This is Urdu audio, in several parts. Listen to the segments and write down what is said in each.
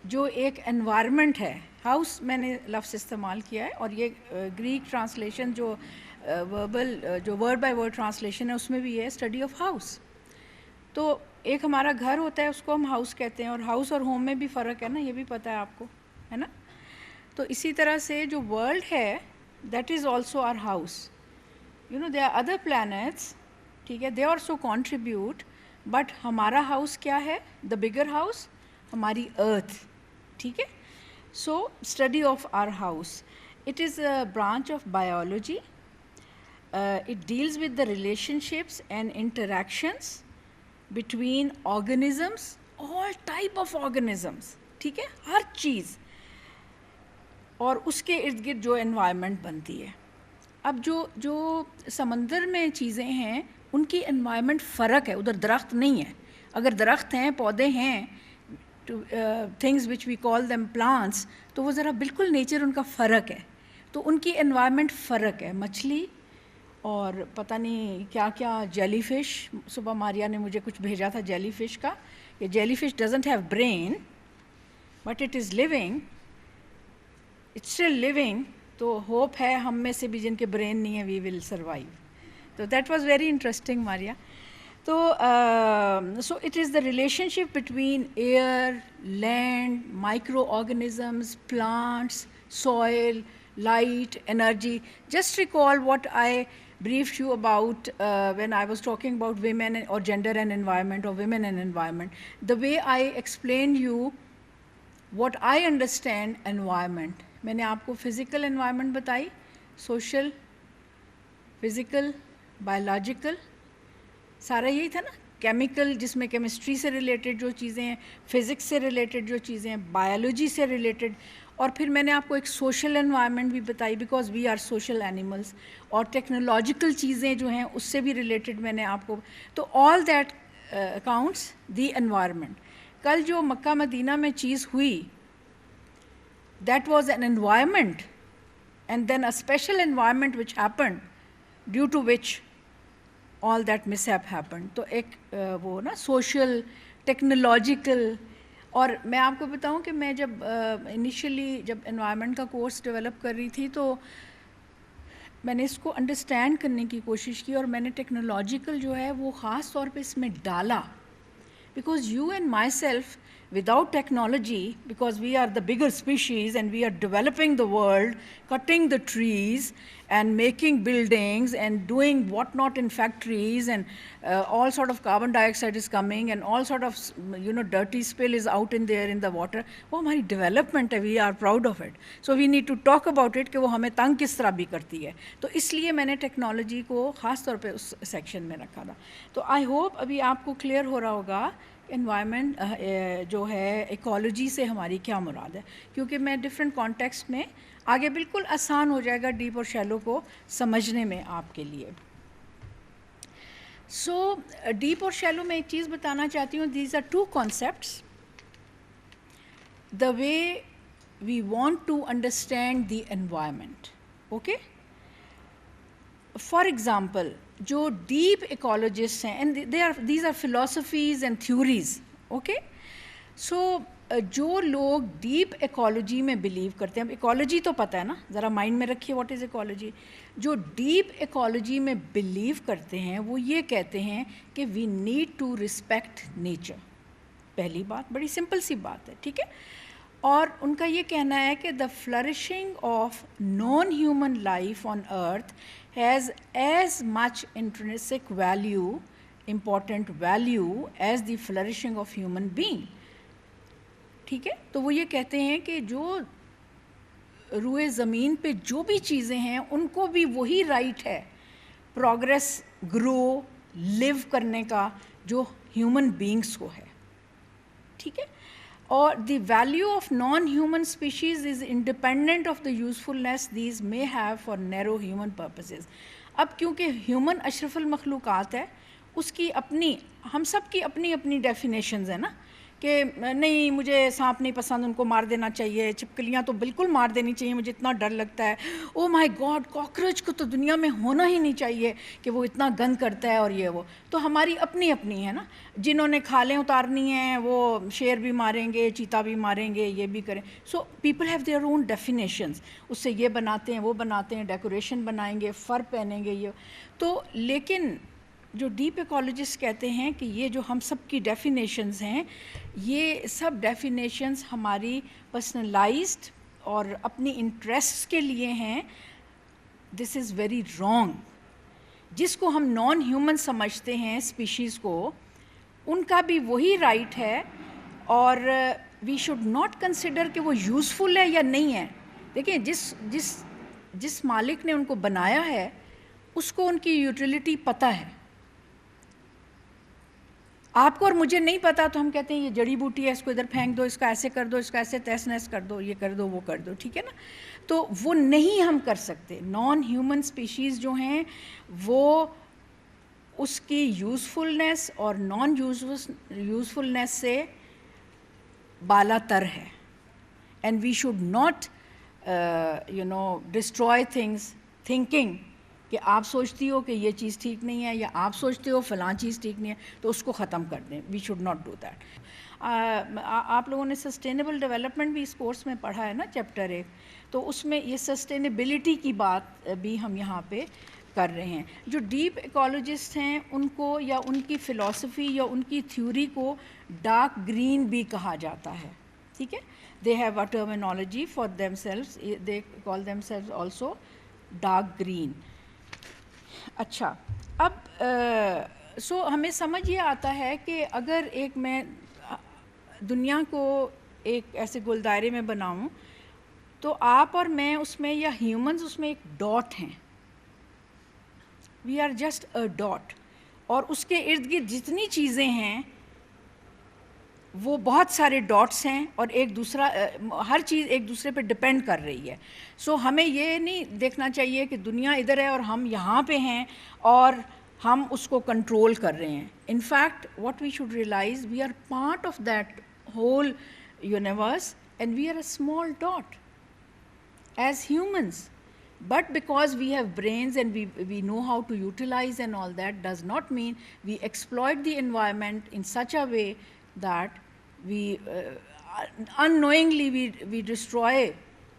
جو ایک انوائرمنٹ ہے، ہاؤس میں نے لفظ استعمال کیا ہے، اور یہ گریک ٹرانسلیشن جو ورڈ بائی ورڈ ٹرانسلیشن ہے اس میں بھی ہے اسٹڈی آف ہاؤس. تو ایک ہمارا گھر ہوتا ہے اس کو ہم ہاؤس کہتے ہیں، اور ہاؤس اور ہوم میں بھی فرق ہے نا، یہ بھی پتہ ہے آپ کو، ہے نا. تو اسی طرح سے جو ورلڈ ہے that is also our house. They are other planets, ٹھیک ہے، دے آلسو کانٹریبیوٹ، بٹ ہمارا ہاؤس کیا ہے؟ دا بگر ہاؤس ہماری ارتھ. ٹھیک ہے. So study of our house, it is a branch of biology. It deals with the relationships and interactions between organisms, all type of organisms, ٹھیک ہے، ہر چیز، اور اس کے ارد گرد جو انوائرمنٹ بنتی ہے. اب جو سمندر میں چیزیں ہیں ان کی انوائرمنٹ فرق ہے، ادھر درخت نہیں ہے. اگر درخت ہیں، پودے ہیں، things which we call them plants, تو وہ ذرا بالکل نیچر ان کا فرق ہے، تو ان کی انوائرمنٹ فرق ہے. مچھلی اور پتہ نہیں کیا کیا، جیلی فش، صبح ماریا نے مجھے کچھ بھیجا تھا جیلی فش کا، کہ jellyfish doesn't have brain but it is living, it's still living. تو ہوپ ہے ہم میں سے بھی جن کے برین نہیں ہے، وی ول سروائیو. تو that was very interesting Maria. تو so it is the relationship between air, land, micro organisms, plants, soil, light, energy. Just recall what I briefed you about when I was talking about women or gender and environment, or women and environment. The way I explained you what I understand environment. میں نے آپ کو physical environment بتائی، social, physical, biological، سارا یہی تھا نا. کیمیکل جس میں کیمسٹری سے ریلیٹڈ جو چیزیں ہیں، فزکس سے ریلیٹڈ جو چیزیں ہیں، بایولوجی سے ریلیٹڈ، اور پھر میں نے آپ کو ایک سوشل انوائرمنٹ بھی بتائی، because we are social animals, اور ٹیکنالوجیکل چیزیں جو ہیں اس سے بھی ریلیٹڈ میں نے آپ کو. تو all that accounts the environment. کل جو مکہ مدینہ میں چیز ہوئی، that was an environment, and then a special environment which happened due to which all that mishap happened. تو ایک وہ نا سوشل، ٹیکنالوجیکل. اور میں آپ کو بتاؤں کہ میں جب انیشلی جب انوائرمنٹ کا کورس ڈیولپ کر رہی تھی تو میں نے اس کو انڈرسٹینڈ کرنے کی کوشش کی، اور میں نے ٹیکنالوجیکل جو ہے وہ خاص طور پہ اس میں ڈالا. Because you and my self without technology, because we are the bigger species and we are developing the world, cutting the trees and making buildings and doing what not in factories, and all sort of carbon dioxide is coming, and all sort of dirty spill is out in there in the water. وہ ہماری development ہے, we are proud of it. So we need to talk about it کہ وہ ہمیں تنگ کس طرح بھی کرتی ہے. تو اس لیے میں نے ٹیکنالوجی کو خاص طور پہ اس سیکشن میں رکھا تھا. تو آئی ہوپ ابھی آپ کو کلیئر ہو رہا ہوگا انوائرمنٹ جو ہے ایکالوجی سے ہماری کیا مراد ہے، کیونکہ میں ڈفرینٹ کانٹیکسٹ میں آگے بالکل آسان ہو جائے گا ڈیپ اور شیلو کو سمجھنے میں آپ کے لیے. سو ڈیپ اور شیلو میں ایک چیز بتانا چاہتی ہوں. These are two concepts. The way we want to understand the environment. Okay, for example جو ڈیپ ایکالوجسٹ ہیں، and these are philosophies and theories. Okay, so جو لوگ ڈیپ ایکالوجی میں بلیو کرتے ہیں، اب ایکالوجی تو پتہ ہے نا، ذرا مائنڈ میں رکھیے واٹ از ایکالوجی. جو ڈیپ ایکالوجی میں بلیو کرتے ہیں وہ یہ کہتے ہیں کہ we need to respect nature. پہلی بات بڑی سمپل سی بات ہے، ٹھیک ہے. اور ان کا یہ کہنا ہے کہ the flourishing of non human life on earth has as much intrinsic value, important value as the flourishing of human being. ٹھیک ہے. تو وہ یہ کہتے ہیں کہ جو روئے زمین پہ جو بھی چیزیں ہیں ان کو بھی وہی رائٹ ہے پروگریس، گرو، لیو کرنے کا جو ہیومن بینگس کو ہے. ٹھیک ہے. اور the value of non-human species is independent of the usefulness these may have for narrow human purposes. اب کیونکہ ہیومن اشرف المخلوقات ہے، اس کی اپنی، ہم سب کی اپنی اپنی ڈیفینیشنز ہیں نا، کہ نہیں مجھے سانپ نہیں پسند، ان کو مار دینا چاہیے، چھپکلیاں تو بالکل مار دینی چاہیے، مجھے اتنا ڈر لگتا ہے، او مائی گاڈ کاکروچ کو تو دنیا میں ہونا ہی نہیں چاہیے کہ وہ اتنا گند کرتا ہے اور یہ وہ. تو ہماری اپنی اپنی ہے نا، جنہوں نے کھالیں اتارنی ہیں وہ شیر بھی ماریں گے، چیتا بھی ماریں گے، یہ بھی کریں. So people have their own definitions, اس سے یہ بناتے ہیں وہ بناتے ہیں، ڈیکوریشن بنائیں گے، فر پہنیں گے یہ. تو لیکن جو ڈیپ ایکالوجسٹ کہتے ہیں کہ یہ جو ہم سب کی ڈیفینیشنز ہیں، یہ سب ڈیفینیشنز ہماری پرسنلائزڈ اور اپنی انٹرسٹس کے لیے ہیں. دس از ویری رانگ. جس کو ہم نان ہیومن سمجھتے ہیں اسپیشیز کو، ان کا بھی وہی رائٹ ہے، اور وی شوڈ ناٹ کنسیڈر کہ وہ یوزفل ہے یا نہیں ہے. دیکھیں جس مالک نے ان کو بنایا ہے اس کو ان کی یوٹیلیٹی پتہ ہے. آپ کو اور مجھے نہیں پتا تو ہم کہتے ہیں یہ جڑی بوٹی ہے، اس کو ادھر پھینک دو، اس کا ایسے کر دو، اس کا ایسے تہس نہس کر دو، یہ کر دو وہ کر دو، ٹھیک ہے نا. تو وہ نہیں ہم کر سکتے. نان ہیومن اسپیشیز جو ہیں وہ اس کی یوزفلنس اور نان یوزفلنس سے بالا تر ہے. And we should not destroy things thinking کہ آپ سوچتی ہو کہ یہ چیز ٹھیک نہیں ہے یا آپ سوچتے ہو فلاں چیز ٹھیک نہیں ہے تو اس کو ختم کر دیں. We should not do that. آپ لوگوں نے سسٹینیبل ڈیولپمنٹ بھی اس کورس میں پڑھا ہے نا، چیپٹر 1. تو اس میں یہ سسٹینیبلٹی کی بات بھی ہم یہاں پہ کر رہے ہیں. جو ڈیپ ایکالوجسٹ ہیں ان کو یا ان کی فلاسفی یا ان کی تھیوری کو ڈارک گرین بھی کہا جاتا ہے. ٹھیک ہے. They have a terminology for themselves. They call themselves also dark green. اچھا، اب ہمیں سمجھ یہ آتا ہے کہ اگر میں دنیا کو ایک ایسے گول دائرے میں بناؤں تو آپ اور میں اس میں یا ہیومنز اس میں ایک ڈاٹ ہیں. We are just a dot. اور اس کے ارد گرد جتنی چیزیں ہیں وہ بہت سارے ڈاٹس ہیں، اور ہر چیز ایک دوسرے پہ ڈپینڈ کر رہی ہے. سو ہمیں یہ نہیں دیکھنا چاہیے کہ دنیا ادھر ہے اور ہم یہاں پہ ہیں اور ہم اس کو کنٹرول کر رہے ہیں. In fact what we should realise we are part of that whole universe and we are a small dot as humans. But because we have brains and we know how to utilize and all that does not mean we exploit the environment in such a way that we unknowingly we destroy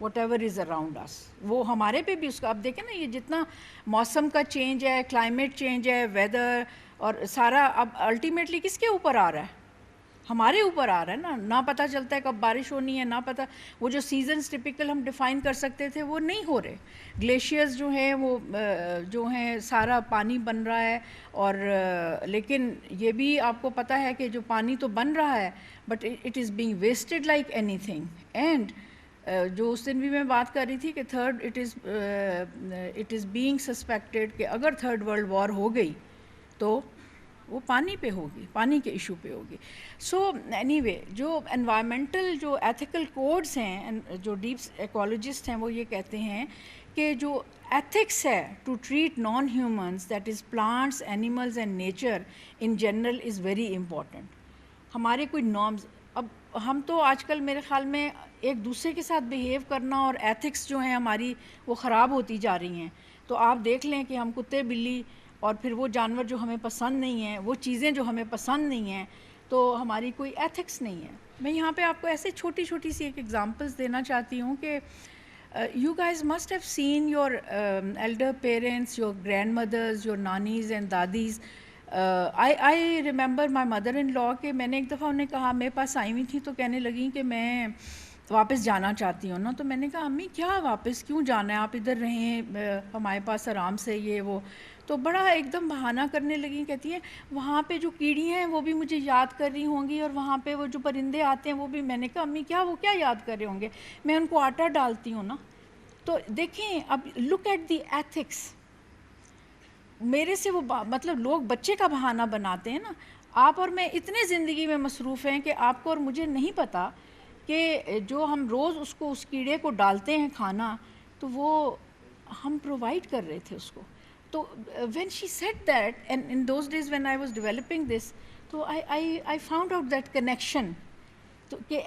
whatever is around us. وہ ہمارے پہ بھی اس کا اب دیکھیں نا، یہ جتنا موسم کا چینج ہے، کلائمیٹ چینج ہے، ویدر اور سارا اب الٹیمیٹلی کس کے اوپر آ رہا ہے؟ ہمارے اوپر آ رہا ہے نا. نہ پتہ چلتا ہے کب بارش ہونی ہے، نہ پتہ. وہ جو سیزنز ٹپیکل ہم ڈیفائن کر سکتے تھے وہ نہیں ہو رہے. گلیشیئرز جو ہیں وہ جو ہیں سارا پانی بن رہا ہے، اور لیکن یہ بھی آپ کو پتہ ہے کہ جو پانی تو بن رہا ہے but it is being wasted like anything. And جو اس دن بھی میں بات کر رہی تھی کہ اٹ از بینگ سسپیکٹڈ کہ اگر تھرڈ ورلڈ وار ہو گئی تو وہ پانی پہ ہوگی، پانی کے ایشو پہ ہوگی. سو اینی وے جو انوائرمنٹل جو ایتھیکل کوڈز ہیں، جو ڈیپ ایکالوجسٹ ہیں وہ یہ کہتے ہیں کہ جو ایتھکس ہے to treat non humans that is plants animals and nature in general is very important. ہمارے کوئی نارمز، اب ہم تو آج کل میرے خیال میں ایک دوسرے کے ساتھ بیہیو کرنا اور ایتھکس جو ہیں ہماری وہ خراب ہوتی جا رہی ہیں. تو آپ دیکھ لیں کہ ہم کتے بلی اور پھر وہ جانور جو ہمیں پسند نہیں ہیں، وہ چیزیں جو ہمیں پسند نہیں ہیں، تو ہماری کوئی ایتھکس نہیں ہے. میں یہاں پہ آپ کو ایسے چھوٹی چھوٹی سی ایک ایگزامپلس دینا چاہتی ہوں کہ you guys must have seen your elder parents, your grandmothers, your nanis and dadis. I remember my mother in law کہ میں نے ایک دفعہ انہیں کہا، میرے پاس آئی ہوئی تھیں تو کہنے لگیں کہ میں واپس جانا چاہتی ہوں نا. تو میں نے کہا امی کیا واپس کیوں جانا ہے، آپ ادھر رہیں ہمارے پاس آرام سے، یہ وہ. تو بڑا ایک دم بہانہ کرنے لگیں، کہتی ہیں وہاں پہ جو کیڑی ہیں وہ بھی مجھے یاد کر رہی ہوں گی، اور وہاں پہ وہ جو پرندے آتے ہیں وہ بھی. میں نے کہا امی وہ کیا یاد کر رہے ہوں گے، میں ان کو آٹا ڈالتی ہوں نا. تو دیکھیں اب لک ایٹ دی ایتھکس. میرے سے وہ مطلب لوگ بچے کا بہانہ بناتے ہیں نا. آپ اور میں اتنے زندگی میں مصروف ہیں کہ آپ کو اور مجھے نہیں پتہ کہ جو ہم روز اس کو اس کیڑے کو ڈالتے ہیں کھانا، تو وہ ہم پرووائڈ کر رہے تھے اس کو. تو when she said that, and in those days when I was developing this, so I found out that connection تو کہ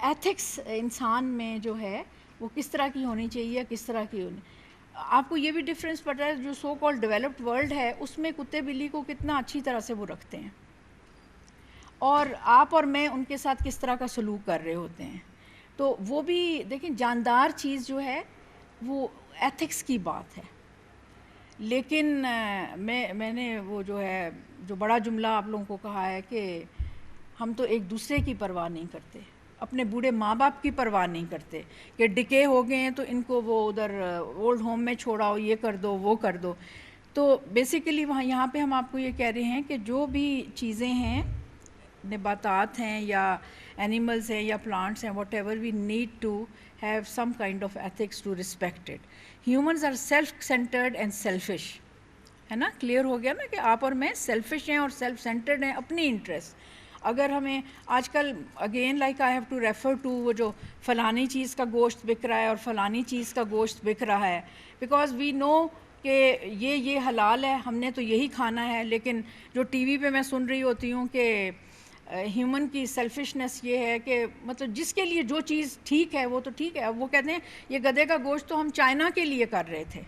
ایتھکس انسان میں جو ہے وہ کس طرح کی ہونی چاہیے، کس طرح کی ہونی. آپ کو یہ بھی ڈفرینس پتا ہے جو سو کال ڈیولپڈ ورلڈ ہے اس میں کتے بلی کو کتنا اچھی طرح سے وہ رکھتے ہیں، اور آپ اور میں ان کے ساتھ کس طرح کا سلوک کر رہے ہوتے ہیں. تو وہ بھی دیکھیں جاندار چیز جو ہے وہ ایتھکس کی بات ہے. لیکن میں نے وہ جو ہے جو بڑا جملہ آپ لوگوں کو کہا ہے کہ ہم تو ایک دوسرے کی پرواہ نہیں کرتے، اپنے بوڑھے ماں باپ کی پرواہ نہیں کرتے کہ ڈکے ہو گئے ہیں تو ان کو وہ ادھر اولڈ ہوم میں چھوڑاؤ، یہ کر دو وہ کر دو. تو بیسیکلی وہاں یہاں پہ ہم آپ کو یہ کہہ رہے ہیں کہ جو بھی چیزیں ہیں، نباتات ہیں یا اینیملز ہیں یا پلانٹس ہیں، whatever we need to have some kind of ethics to respect it. Humans are self centred and selfish, ہے نا، کلیئر ہو گیا نا کہ آپ اور میں سیلفش ہیں اور سیلف سینٹرڈ ہیں، اپنی انٹرسٹ. اگر ہمیں آج کل again like I have to refer to وہ جو فلانی چیز کا گوشت بک رہا ہے اور فلانی چیز کا گوشت بک رہا ہے، بیکاز وی نو کہ یہ حلال ہے، ہم نے تو یہی کھانا ہے. لیکن جو ٹی وی پہ میں سن رہی ہوتی ہوں کہ ہیومن کی سیلفشنس یہ ہے کہ مطلب جس کے لیے جو چیز ٹھیک ہے وہ تو ٹھیک ہے. اب وہ کہتے ہیں یہ گدھے کا گوشت تو ہم چائنا کے لیے کر رہے تھے،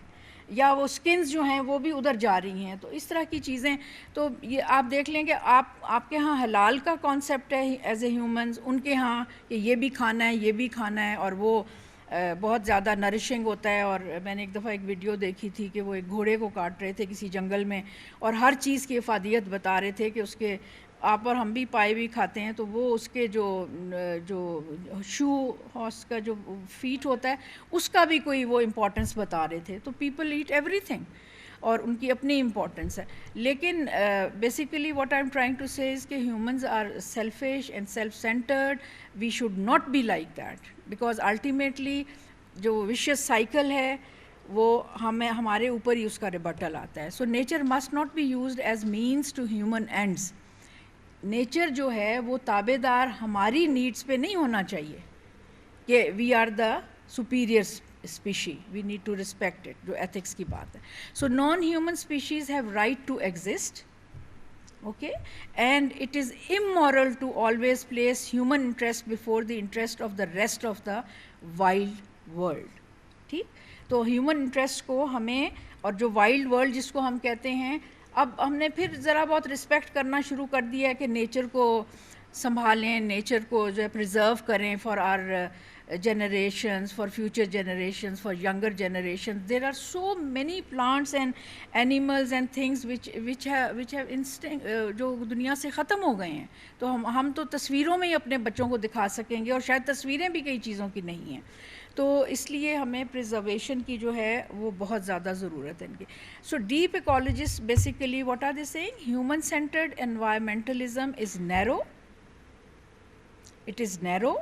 یا وہ سکنز جو ہیں وہ بھی ادھر جا رہی ہیں. تو اس طرح کی چیزیں، تو یہ آپ دیکھ لیں کہ آپ کے ہاں حلال کا کانسیپٹ ہے ایز اے ہیومنز، ان کے ہاں کہ یہ بھی کھانا ہے یہ بھی کھانا ہے، اور وہ بہت زیادہ نرشنگ ہوتا ہے. اور میں نے ایک دفعہ ایک ویڈیو دیکھی تھی کہ وہ ایک گھوڑے کو کاٹ رہے تھے کسی جنگل میں، اور ہر چیز کی افادیت بتا رہے تھے کہ اس کے آپ اور ہم بھی پائے بھی کھاتے ہیں، تو وہ اس کے جو شو ہارس کا جو فیٹ ہوتا ہے اس کا بھی کوئی وہ امپورٹنس بتا رہے تھے. تو پیپل ایٹ ایوری تھنگ اور ان کی اپنی امپورٹنس ہے. لیکن basically what I am trying to say is کہ humans are selfish and self centred. We should not be like that, because ultimately جو وشیس سائیکل ہے وہ ہمارے اوپر ہی اس کا ریبٹل آتا ہے. So nature must not be used as means to human ends. Nature جو ہے وہ تابع دار ہماری نیڈس پہ نہیں ہونا چاہیے کہ we are the superior specie, we need to respect it, جو ایتھکس کی بات ہے. So non human species have right to exist, okay, and it is immoral to always place human interest before the interest of the rest of the wild world. ٹھیک، تو ہیومن انٹرسٹ کو ہمیں، اور جو وائلڈ ورلڈ جس کو ہم کہتے ہیں، اب ہم نے پھر ذرا بہت رسپیکٹ کرنا شروع کر دیا ہے کہ نیچر کو سنبھالیں، نیچر کو جو ہے پریزرو کریں for our generations, for future generations, for younger generations. There are so many plants and animals and things which have instinct جو دنیا سے ختم ہو گئے ہیں. تو ہم تو تصویروں میں ہی اپنے بچوں کو دکھا سکیں گے، اور شاید تصویریں بھی کئی چیزوں کی نہیں ہیں. تو اس لیے ہمیں پریزرویشن کی جو ہے وہ بہت زیادہ ضرورت ہے ان کی. So deep ecologist basically what are they saying? Human centred environmentalism is narrow, it is narrow,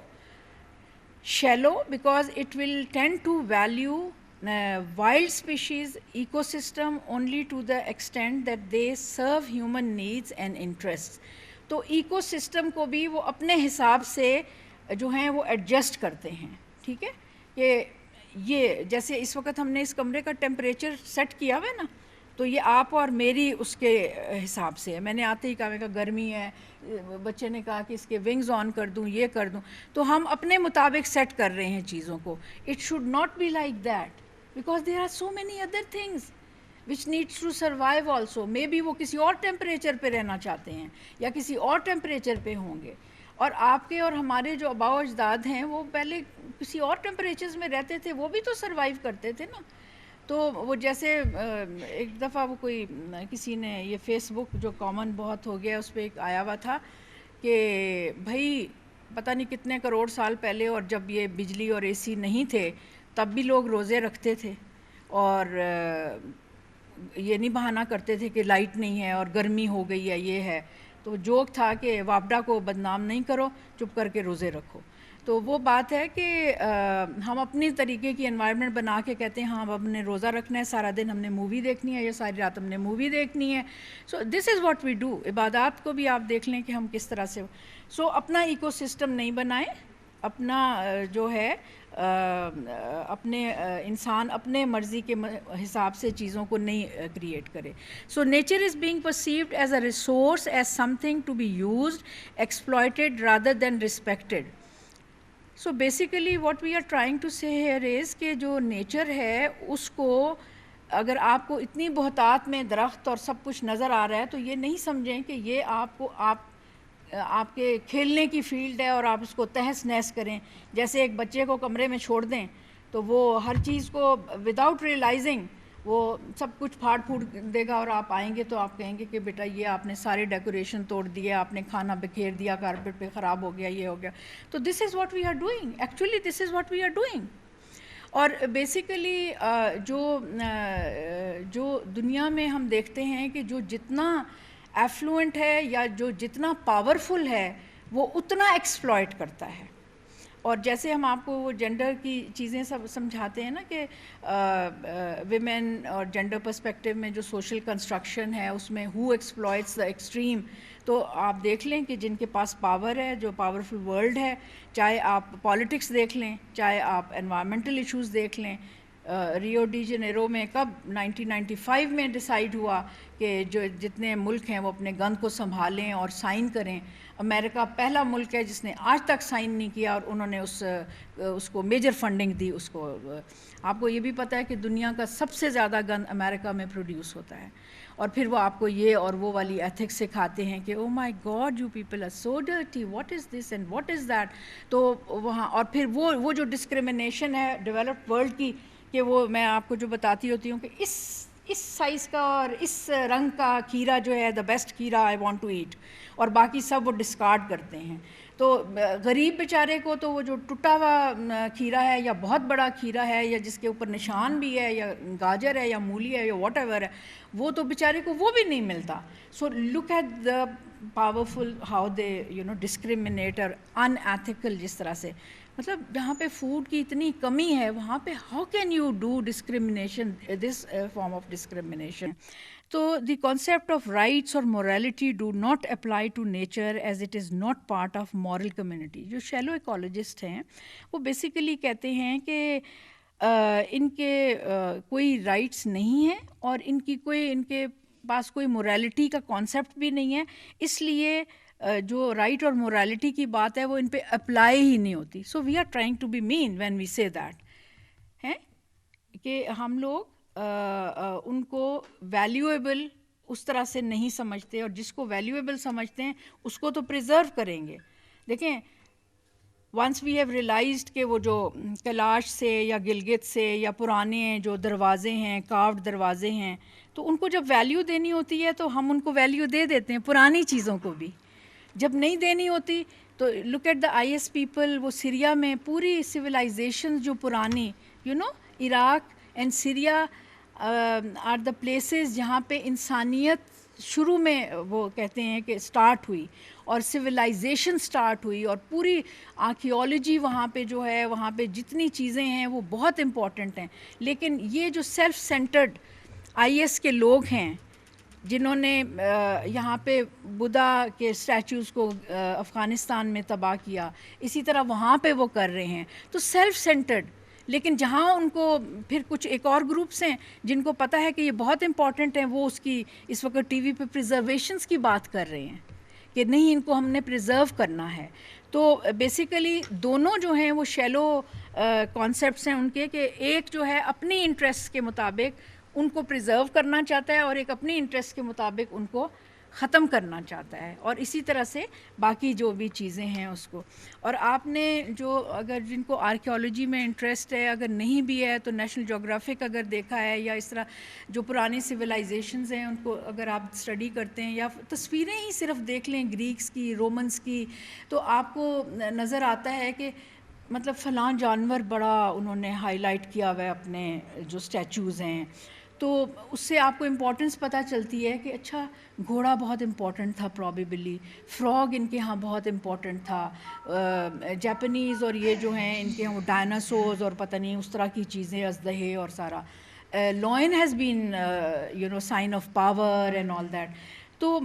shallow, because it will tend to value wild species ecosystem only to the extent that they serve human needs and interests. تو ایکو سسٹم کو بھی وہ اپنے حساب سے جو ہیں وہ ایڈجسٹ کرتے ہیں. ٹھیک ہے، کہ یہ جیسے اس وقت ہم نے اس کمرے کا ٹیمپریچر سیٹ کیا ہوا ہے نا، تو یہ آپ اور میری اس کے حساب سے ہے. میں نے آتے ہی کہا، میں کہا گرمی ہے، بچے نے کہا کہ اس کے ونگز آن کر دوں، یہ کر دوں. تو ہم اپنے مطابق سیٹ کر رہے ہیں چیزوں کو. It should not be like that, because there are so many other things which needs to survive also. Maybe وہ کسی اور ٹیمپریچر پہ رہنا چاہتے ہیں یا کسی اور ٹیمپریچر پہ ہوں گے. اور آپ کے اور ہمارے جو آباء و اجداد ہیں وہ پہلے کسی اور ٹیمپریچرز میں رہتے تھے، وہ بھی تو سروائیو کرتے تھے نا. تو وہ جیسے ایک دفعہ وہ کوئی کسی نے یہ فیس بک جو کامن بہت ہو گیا، اس پہ ایک آیا ہوا تھا کہ بھائی پتہ نہیں کتنے کروڑ سال پہلے، اور جب یہ بجلی اور اے سی نہیں تھے تب بھی لوگ روزے رکھتے تھے، اور یہ نہیں بہانہ کرتے تھے کہ لائٹ نہیں ہے اور گرمی ہو گئی ہے یہ ہے. تو جوک تھا کہ وابڈا کو بدنام نہیں کرو، چپ کر کے روزے رکھو. تو وہ بات ہے کہ ہم اپنی طریقے کی انوائرمنٹ بنا کے کہتے ہیں ہاں اب ہم نے روزہ رکھنا ہے، سارا دن ہم نے مووی دیکھنی ہے یا ساری رات ہم نے مووی دیکھنی ہے. سو دس از واٹ وی ڈو. عبادات کو بھی آپ دیکھ لیں کہ ہم کس طرح سے. سو اپنا ایکو سسٹم نہیں بنائیں، اپنا جو ہے اپنے انسان اپنے مرضی کے حساب سے چیزوں کو نہیں کریٹ کرے. So nature is being perceived as a resource, as something to be used, exploited rather than respected. So basically what we are trying to say here is کہ جو نیچر ہے اس کو اگر آپ کو اتنی بہتات میں درخت اور سب کچھ نظر آ رہا ہے تو یہ نہیں سمجھیں کہ یہ آپ کے کھیلنے کی فیلڈ ہے اور آپ اس کو تہس نہس کریں. جیسے ایک بچے کو کمرے میں چھوڑ دیں تو وہ ہر چیز کو وداؤٹ ریئلائزنگ وہ سب کچھ پھاڑ پھوڑ دے گا, اور آپ آئیں گے تو آپ کہیں گے کہ بیٹا یہ آپ نے سارے ڈیکوریشن توڑ دیے, آپ نے کھانا بکھیر دیا, کارپیٹ پہ خراب ہو گیا, یہ ہو گیا. تو this is what we are doing, actually this is what we are doing. اور بیسیکلی جو دنیا میں ہم دیکھتے ہیں کہ جو جتنا ایفلوئنٹ ہے یا جو جتنا پاورفل ہے وہ اتنا ایکسپلائٹ کرتا ہے. اور جیسے ہم آپ کو وہ جینڈر کی چیزیں سب سمجھاتے ہیں نا کہ ویمن اور جینڈر پرسپیکٹو میں جو سوشل کنسٹرکشن ہے اس میں ہو ایکسپلائٹس دا ایکسٹریم, تو آپ دیکھ لیں کہ جن کے پاس پاور ہے, جو پاورفل ورلڈ ہے, چاہے آپ پالیٹکس دیکھ لیں, چاہے آپ انوائرمنٹل ایشوز دیکھ لیں. ریو ڈی جنیرو میں کب 1995 میں ڈیسائیڈ ہوا کہ جو جتنے ملک ہیں وہ اپنے گن کو سنبھالیں اور سائن کریں. امریکہ پہلا ملک ہے جس نے آج تک سائن نہیں کیا, اور انہوں نے اس کو میجر فنڈنگ دی. اس کو آپ کو یہ بھی پتہ ہے کہ دنیا کا سب سے زیادہ گن امریکہ میں پروڈیوس ہوتا ہے, اور پھر وہ آپ کو یہ اور وہ والی ایتھکس سکھاتے ہیں کہ oh my god you people are so dirty, what is this and what is that. تو وہاں اور پھر وہ جو ڈسکریمنیشن ہے ڈیولپڈ ورلڈ کی, کہ وہ میں آپ کو جو بتاتی ہوتی ہوں کہ اس سائز کا اور اس رنگ کا کھیرا جو ہے دا بیسٹ کھیرا آئی وانٹ ٹو ایٹ, اور باقی سب وہ ڈسکارڈ کرتے ہیں. تو غریب بیچارے کو تو وہ جو ٹوٹا ہوا کھیرا ہے یا بہت بڑا کھیرا ہے یا جس کے اوپر نشان بھی ہے یا گاجر ہے یا مولی ہے یا واٹ ایور ہے, وہ تو بیچارے کو وہ بھی نہیں ملتا. So look at the powerful how they discriminate اور ان ایتھیکل, جس طرح سے مطلب جہاں پہ فوڈ کی اتنی کمی ہے وہاں پہ how can you do discrimination, this form of discrimination. تو دی کانسیپٹ آف رائٹس اور morality do not apply to nature as it is not part of moral community. جو شیلو ایکولوجسٹ ہیں وہ بیسیکلی کہتے ہیں کہ ان کے کوئی رائٹس نہیں ہیں اور ان کے پاس کوئی مورالٹی کا کانسیپٹ بھی نہیں ہے, اس لیے جو رائٹ اور مورالٹی کی بات ہے وہ ان پہ اپلائی ہی نہیں ہوتی. So we are trying to be man when we say that ہے کہ ہم لوگ ان کو ویلیویبل اس طرح سے نہیں سمجھتے, اور جس کو ویلیویبل سمجھتے ہیں اس کو تو پریزرو کریں گے. دیکھیں ونس وی ہیو ریئلائزڈ کہ وہ جو کیلاش سے یا گلگت سے یا پرانے جو دروازے ہیں, کاروڈ دروازے ہیں, تو ان کو جب ویلیو دینی ہوتی ہے تو ہم ان کو ویلیو دے دیتے ہیں, پرانی چیزوں کو بھی. جب نہیں دینی ہوتی تو look at the I S people, وہ سیریا میں پوری سویلائزیشن جو پرانی Iraq and Syria are the places جہاں پہ انسانیت شروع میں وہ کہتے ہیں کہ سٹارٹ ہوئی اور سویلائزیشن سٹارٹ ہوئی, اور پوری آرکیولوجی وہاں پہ جو ہے, وہاں پہ جتنی چیزیں ہیں وہ بہت امپورٹنٹ ہیں. لیکن یہ جو سیلف سینٹرڈ آئی ایس کے لوگ ہیں جنہوں نے یہاں پہ بدھا کے اسٹیچوز کو افغانستان میں تباہ کیا, اسی طرح وہاں پہ وہ کر رہے ہیں, تو سیلف سینٹرڈ. لیکن جہاں ان کو پھر کچھ ایک اور گروپس ہیں جن کو پتہ ہے کہ یہ بہت امپورٹنٹ ہیں, وہ اس کی اس وقت ٹی وی پہ پریزرویشنس کی بات کر رہے ہیں کہ نہیں ان کو ہم نے پریزرو کرنا ہے. تو بیسیکلی دونوں جو ہیں وہ شیلو کانسیپٹس ہیں ان کے, کہ ایک جو ہے اپنی انٹرسٹ کے مطابق ان کو پریزرو کرنا چاہتا ہے اور ایک اپنی انٹرسٹ کے مطابق ان کو ختم کرنا چاہتا ہے, اور اسی طرح سے باقی جو بھی چیزیں ہیں اس کو. اور آپ نے جو اگر جن کو آرکیولوجی میں انٹرسٹ ہے, اگر نہیں بھی ہے تو نیشنل جغرافک اگر دیکھا ہے, یا اس طرح جو پرانی سویلائزیشنز ہیں ان کو اگر آپ اسٹڈی کرتے ہیں یا تصویریں ہی صرف دیکھ لیں گریکس کی, رومنس کی, تو آپ کو نظر آتا ہے کہ مطلب فلاں جانور بڑا انہوں نے ہائی لائٹ کیا ہوا ہے اپنے جو اسٹیچوز ہیں. تو اس سے آپ کو امپورٹنس پتہ چلتی ہے کہ اچھا گھوڑا بہت امپورٹنٹ تھا پرابیبلی, فراگ ان کے ہاں بہت امپورٹنٹ تھا, جاپنیز اور یہ جو ہیں ان کے ہاں وہ ڈائناسورز اور پتہ نہیں اس طرح کی چیزیں, اژدہے اور سارا. Lion has been sign of power and all that. تو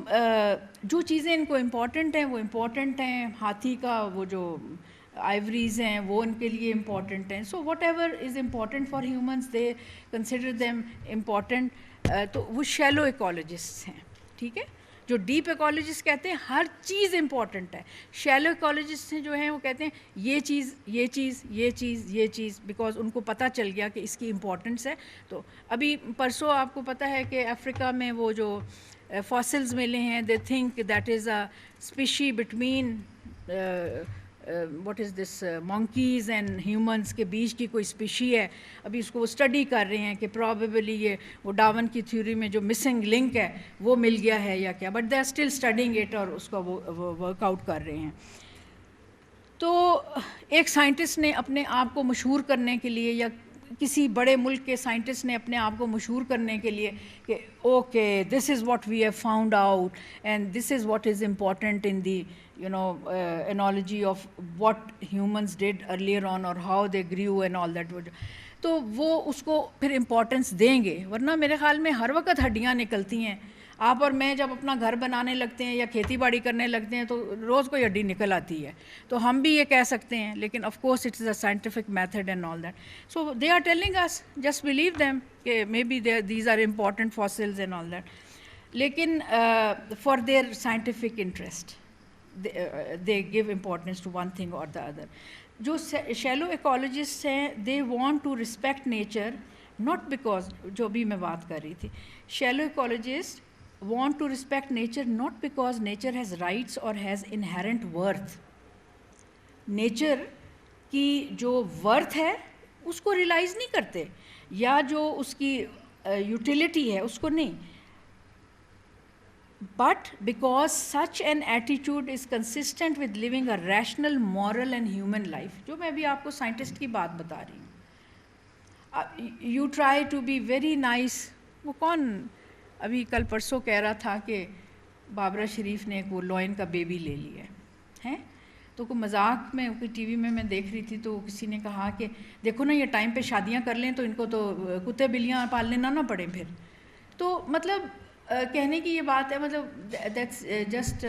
جو چیزیں ان کو امپورٹنٹ ہیں وہ امپورٹنٹ ہیں, ہاتھی کا وہ جو آئیوریز ہیں وہ ان کے لیے امپورٹنٹ ہیں. So what ever is important for humans they consider them important. تو وہ شیلو ایکولوجسٹس ہیں, ٹھیک ہے, جو ڈیپ ایکالوجسٹ کہتے ہیں ہر چیز امپورٹنٹ ہے. شیلو ایکالوجسٹ جو ہیں وہ کہتے ہیں یہ چیز یہ چیز یہ چیز یہ چیز, بیکاز ان کو پتہ چل گیا کہ اس کی امپورٹنس ہے. تو ابھی پرسوں آپ کو پتہ ہے کہ افریقہ میں وہ جو فاسلز ملے ہیں, they think that is a specie between what is this monkeys and humans کے بیچ کی کوئی اسپیشی ہے. ابھی اس کو وہ اسٹڈی کر رہے ہیں کہ پرابیبلی یہ وہ ڈاون کی تھیوری میں جو مسنگ لنک ہے وہ مل گیا ہے یا کیا, but they are still studying it, اور اس کا وہ ورک آؤٹ کر رہے ہیں. تو ایک سائنٹسٹ نے اپنے آپ کو مشہور کرنے کے لیے, یا کسی بڑے ملک کے سائنٹسٹ نے اپنے آپ کو مشہور کرنے کے لیے کہ okay this is what we have found out and this is what is important in the analogy of what humans did earlier on or how they grew and all that, تو وہ اس کو پھر امپورٹنس دیں گے. ورنہ میرے خیال میں ہر وقت ہڈیاں نکلتی ہیں. آپ اور میں جب اپنا گھر بنانے لگتے ہیں یا کھیتی باڑی کرنے لگتے ہیں تو روز کوئی ہڈی نکل آتی ہے. تو ہم بھی یہ کہہ سکتے ہیں, لیکن of course it is a scientific method and all that. So they are telling us just believe them کہ maybe these are important fossils and all that, لیکن for their scientific interest they give importance to one thing or the other. جو شیلو ایکالوجسٹ ہیں they want to respect nature not because, جو بھی میں بات کر رہی تھی, shallow ایکالوجسٹ want to respect nature not because nature has rights or has inherent worth. Nature کی جو ورتھ ہے اس کو ریلائز نہیں کرتے, یا جو اس کی یوٹیلیٹی ہے اس کو نہیں, but because such an attitude is consistent with living a rational, moral and human life. جو میں ابھی آپ کو سائنٹسٹ کی بات بتا رہی ہوں, you try to be very nice. وہ کون ابھی کل پرسوں کہہ رہا تھا کہ بابرا شریف نے ایک وہ لوئن کا بیبی لے لیا ہے, تو کوئی مذاق میں کوئی ٹی وی میں دیکھ رہی تھی, تو کسی نے کہا کہ دیکھو نا یہ ٹائم پہ شادیاں کر لیں تو ان کو تو کتے بلیاں پالنے نہ پڑیں پھر. تو مطلب کہنے کی یہ بات ہے, مطلب that's just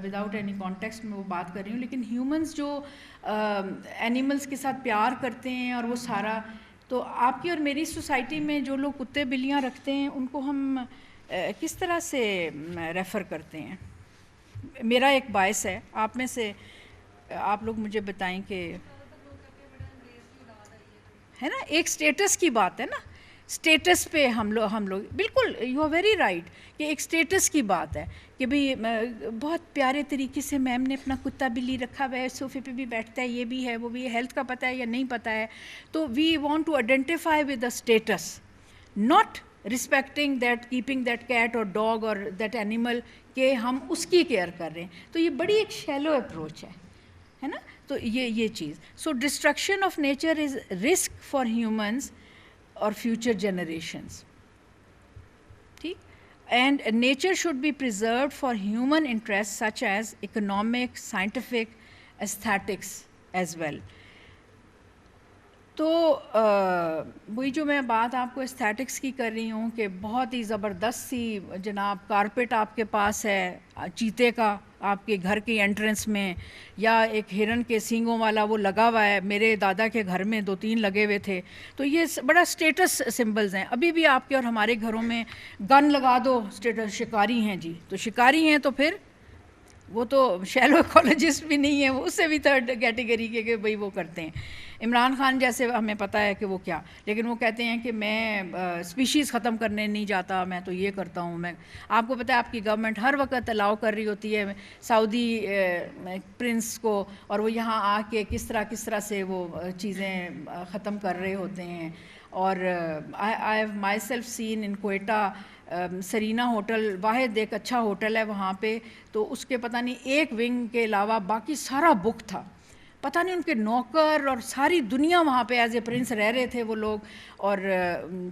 without any context میں وہ بات کر رہی ہوں. لیکن ہیومنس جو اینیملس کے ساتھ پیار کرتے ہیں اور وہ سارا, تو آپ کی اور میری سوسائٹی میں جو لوگ کتے بلیاں رکھتے ہیں ان کو ہم کس طرح سے ریفر کرتے ہیں؟ میرا ایک باعث ہے, آپ میں سے آپ لوگ مجھے بتائیں کہ ہے نا, ایک سٹیٹس کی بات ہے نا, اسٹیٹس پہ ہم لوگ بالکل یو آر ویری رائٹ کہ ایک اسٹیٹس کی بات ہے کہ بھئی بہت پیارے طریقے سے میم نے اپنا کتا بلی رکھا ہوا ہے, صوفے پہ بھی بیٹھتا ہے, یہ بھی ہے وہ بھی ہے, ہیلتھ کا پتہ ہے یا نہیں پتہ ہے. تو we want to identify with the status, not respecting that, keeping that cat اور ڈاگ اور دیٹ اینیمل کہ ہم اس کی کیئر کر رہے ہیں. تو یہ بڑی ایک شیلو اپروچ ہے نا. تو یہ چیز, so destruction of nature is risk for humans اور فیوچر جنریشنز, ٹھیک. And nature should be preserved for human interest such as economic, scientific, aesthetics as well. تو وہی جو میں بات آپ کو ایستھیٹکس کی کر رہی ہوں کہ بہت ہی زبردست سی جناب کارپیٹ آپ کے پاس ہے چیتے کا آپ کے گھر کی انٹرنس میں, یا ایک ہرن کے سینگوں والا وہ لگا ہوا ہے, میرے دادا کے گھر میں 2-3 لگے ہوئے تھے. تو یہ بڑا اسٹیٹس سمبلز ہیں. ابھی بھی آپ کے اور ہمارے گھروں میں گن لگا دو, اسٹیٹس, شکاری ہیں جی, تو شکاری ہیں تو پھر وہ تو شیلو ایکالوجسٹ بھی نہیں ہے, وہ اس سے بھی تھرڈ کیٹیگری کے کہ بھئی وہ کرتے ہیں. عمران خان جیسے ہمیں پتہ ہے کہ وہ کیا, لیکن وہ کہتے ہیں کہ میں اسپیشیز ختم کرنے نہیں جاتا, میں تو یہ کرتا ہوں. میں آپ کو پتہ ہے آپ کی گورنمنٹ ہر وقت الاؤ کر رہی ہوتی ہے سعودی پرنس کو, اور وہ یہاں آ کے کس طرح سے وہ چیزیں ختم کر رہے ہوتے ہیں. اور I have myself seen in Quetta, Serena hotel واحد ایک اچھا ہوٹل ہے وہاں پہ, تو اس کے پتہ نہیں ایک ونگ کے علاوہ باقی سارا بک تھا. پتہ نہیں ان کے نوکر اور ساری دنیا وہاں پہ ایز اے پرنس رہ رہے تھے وہ لوگ, اور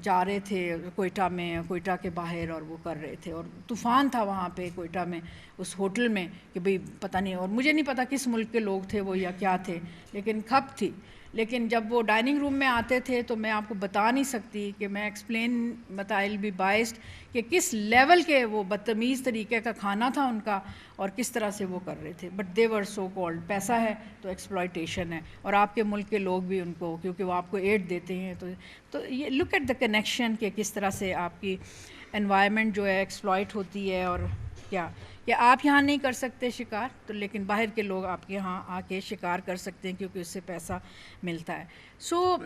جا رہے تھے کوئٹہ میں, کوئٹہ کے باہر, اور وہ کر رہے تھے. اور طوفان تھا وہاں پہ کوئٹہ میں اس ہوٹل میں کہ بھئی پتہ نہیں, اور مجھے نہیں پتہ کس ملک کے لوگ تھے وہ یا کیا تھے, لیکن کھپ تھی. لیکن جب وہ ڈائننگ روم میں آتے تھے تو میں آپ کو بتا نہیں سکتی کہ میں ایکسپلین بتائل بھی بائسڈ کہ کس لیول کے وہ بدتمیز طریقے کا کھانا تھا ان کا, اور کس طرح سے وہ کر رہے تھے. But they were so called, پیسہ ہے تو ایکسپلائٹیشن ہے, اور آپ کے ملک کے لوگ بھی ان کو, کیونکہ وہ آپ کو ایڈ دیتے ہیں. تو یہ لک ایٹ دا کنیکشن کہ کس طرح سے آپ کی انوائرمنٹ جو ہے ایکسپلائٹ ہوتی ہے, اور یا کہ آپ یہاں نہیں کر سکتے شکار تو لیکن باہر کے لوگ آپ کے یہاں آ کے شکار کر سکتے ہیں کیونکہ اس سے پیسہ ملتا ہے. سو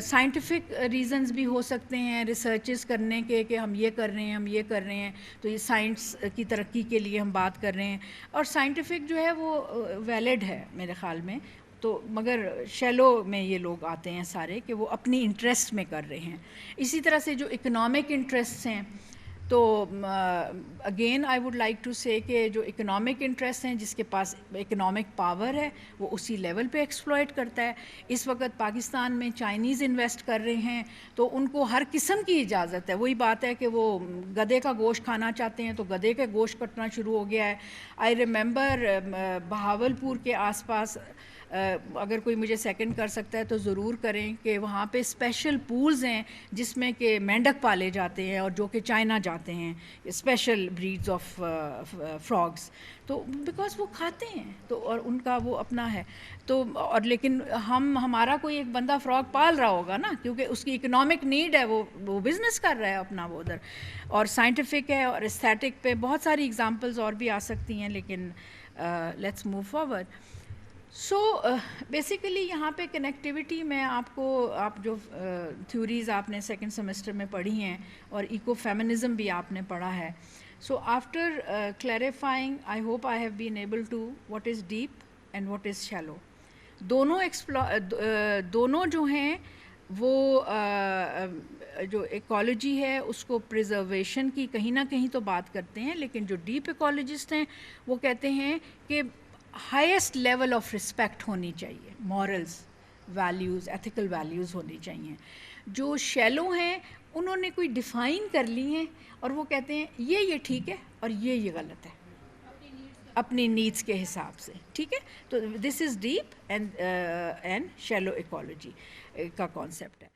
سائنٹیفک ریزنز بھی ہو سکتے ہیں ریسرچز کرنے کے کہ ہم یہ کر رہے ہیں ہم یہ کر رہے ہیں تو یہ سائنس کی ترقی کے لیے ہم بات کر رہے ہیں اور سائنٹیفک جو ہے وہ ویلڈ ہے میرے خیال میں. تو مگر شیلو میں یہ لوگ آتے ہیں سارے کہ وہ اپنی انٹرسٹ میں کر رہے ہیں. اسی طرح سے جو اکنامک انٹرسٹ ہیں تو again I would like to say کہ جو اکنامک انٹرسٹ ہیں جس کے پاس اکنامک پاور ہے وہ اسی لیول پہ ایکسپلائٹ کرتا ہے. اس وقت پاکستان میں چائنیز انویسٹ کر رہے ہیں تو ان کو ہر قسم کی اجازت ہے. وہی بات ہے کہ وہ گدھے کا گوشت کھانا چاہتے ہیں تو گدھے کا گوشت کٹنا شروع ہو گیا ہے. آئی ریممبر بہاولپور کے آس پاس اگر کوئی مجھے سیکنڈ کر سکتا ہے تو ضرور کریں کہ وہاں پہ اسپیشل پولز ہیں جس میں کہ مینڈک پالے جاتے ہیں اور جو کہ چائنا جاتے ہیں اسپیشل بریڈز آف فراگس تو بیکاز وہ کھاتے ہیں تو اور ان کا وہ اپنا ہے تو اور لیکن ہمارا کوئی ایک بندہ فراگ پال رہا ہوگا نا کیونکہ اس کی اکنامک نیڈ ہے وہ بزنس کر رہا ہے اپنا وہ ادھر. اور سائنٹیفک ہے اور استھیٹک پہ بہت ساری ایگزامپلز اور بھی آ سکتی ہیں لیکن let's move forward. So basically یہاں پہ کنیکٹیوٹی میں آپ جو تھیوریز آپ نے سیکنڈ سیمسٹر میں پڑھی ہیں اور ایکو فیمنزم بھی آپ نے پڑھا ہے. So after clarifying I hope I have been able to what is deep and what is shallow. دونوں جو ہیں وہ جو ایکالوجی ہے اس کو پریزرویشن کی کہیں نہ کہیں تو بات کرتے ہیں لیکن جو ڈیپ ایکالوجسٹ ہیں وہ کہتے ہیں کہ ہائیسٹ لیول آف رسپیکٹ ہونی چاہیے مورلز ویلیوز ایتھیکل ویلیوز ہونی چاہیے. جو شیلو ہیں انہوں نے کوئی ڈیفائن کر لی ہیں اور وہ کہتے ہیں یہ ٹھیک ہے اور یہ غلط ہے اپنی نیڈس کے حساب سے. ٹھیک ہے تو this is deep and shallow ecology کا کانسیپٹ ہے.